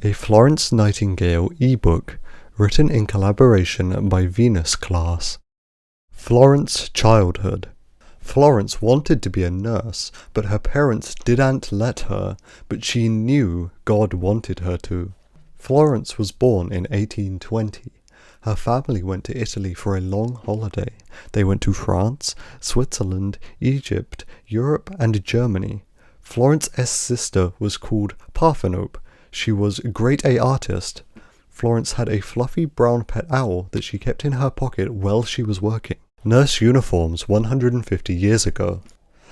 A Florence Nightingale ebook written in collaboration by Venus Class. Florence childhood. Florence wanted to be a nurse, but her parents didn't let her, but she knew God wanted her to. Florence was born in 1820. Her family went to Italy for a long holiday. They went to France, Switzerland, Egypt, Europe, and Germany. Florence's sister was called Parthenope. She was great a artist. Florence had a fluffy brown pet owl that she kept in her pocket while she was working. Nurse uniforms 150 years ago.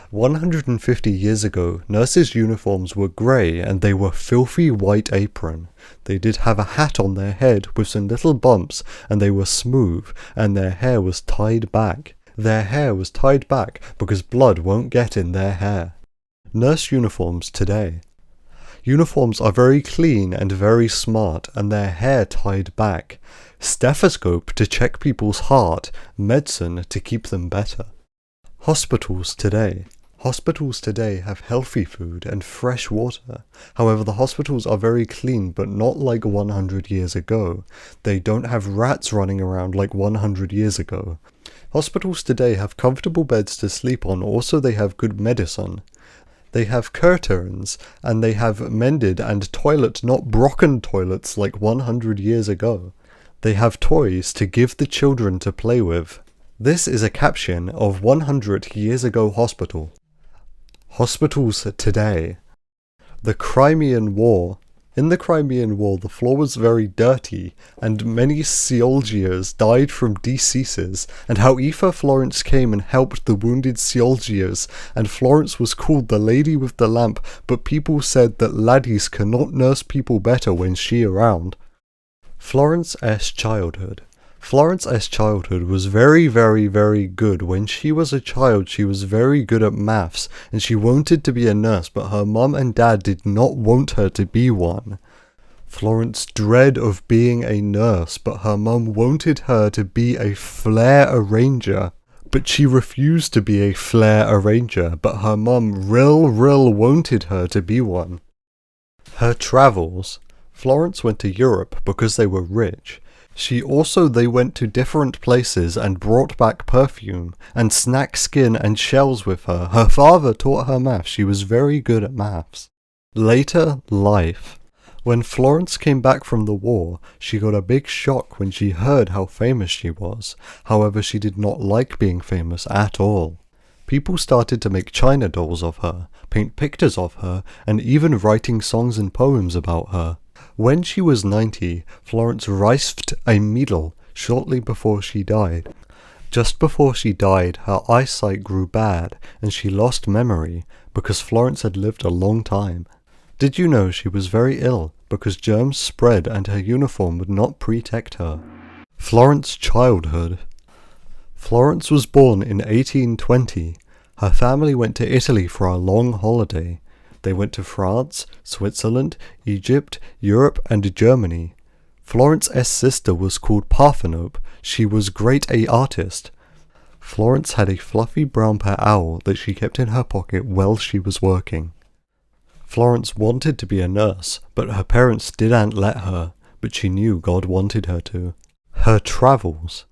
150 years ago, nurses' uniforms were grey and they were filthy white apron. They did have a hat on their head with some little bumps and they were smooth and their hair was tied back. Their hair was tied back because blood won't get in their hair. Nurse uniforms today. Uniforms are very clean and very smart and their hair tied back. Stethoscope to check people's heart, medicine to keep them better. Hospitals today. Hospitals today have healthy food and fresh water. However, the hospitals are very clean but not like 100 years ago. They don't have rats running around like 100 years ago. Hospitals today have comfortable beds to sleep on, also they have good medicine. They have curtains, and they have mended and toilet, not broken toilets like 100 years ago. They have toys to give the children to play with. This is a caption of 100 years ago hospital. Hospitals today. The Crimean War. In the Crimean War, the floor was very dirty, and many soldiers died from diseases, and however Florence came and helped the wounded soldiers, and Florence was called the Lady with the Lamp, but people said that laddies cannot nurse people better when she around. Florence's childhood. Florence's childhood was very good. When she was a child, she was very good at maths, and she wanted to be a nurse, but her mum and dad did not want her to be one. Florence dread of being a nurse, but her mum wanted her to be a flare arranger. But she refused to be a flare arranger, but her mum real wanted her to be one. Her travels. Florence went to Europe because they were rich. They went to different places and brought back perfume and snack skin and shells with her. Her father taught her maths. She was very good at maths. Later life. When Florence came back from the war, she got a big shock when she heard how famous she was. However, she did not like being famous at all. People started to make china dolls of her, paint pictures of her, and even writing songs and poems about her. When she was 90, Florence received a medal shortly before she died. Just before she died, her eyesight grew bad and she lost memory because Florence had lived a long time. Did you know she was very ill because germs spread and her uniform would not protect her? Florence childhood. Florence was born in 1820. Her family went to Italy for a long holiday. They went to France, Switzerland, Egypt, Europe, and Germany. Florence's sister was called Parthenope. She was great a artist. Florence had a fluffy brown pet owl that she kept in her pocket while she was working. Florence wanted to be a nurse, but her parents didn't let her, but she knew God wanted her to. Her travels.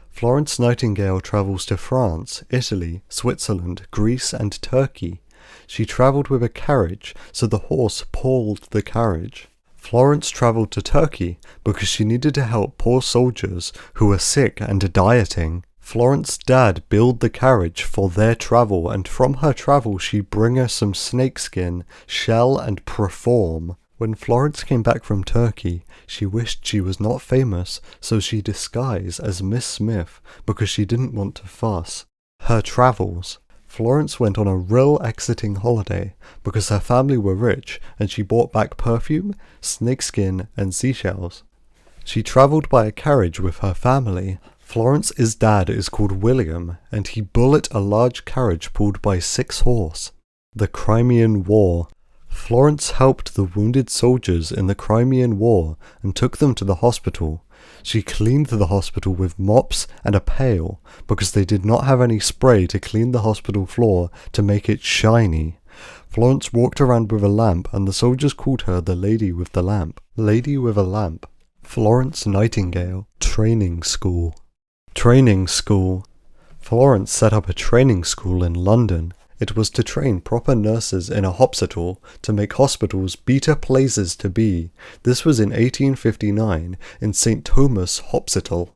Florence Nightingale travels to France, Italy, Switzerland, Greece, and Turkey. She travelled with a carriage, so the horse pulled the carriage. Florence travelled to Turkey because she needed to help poor soldiers who were sick and dieting. Florence's dad built the carriage for their travel, and from her travel she bring her some snakeskin, shell, and perform. When Florence came back from Turkey, she wished she was not famous, so she disguised as Miss Smith because she didn't want to fuss. Her travels. Florence went on a real exiting holiday because her family were rich and she brought back perfume, snakeskin, and seashells. She travelled by a carriage with her family. Florence's dad is called William and he built a large carriage pulled by 6 horses. The Crimean War. Florence helped the wounded soldiers in the Crimean War and took them to the hospital. She cleaned the hospital with mops and a pail because they did not have any spray to clean the hospital floor to make it shiny. Florence walked around with a lamp, and the soldiers called her the Lady with the Lamp. Lady with a Lamp. Florence Nightingale. Training School. Training School. Florence set up a training school in London. It was to train proper nurses in a hospital to make hospitals better places to be. This was in 1859 in St. Thomas' Hospital.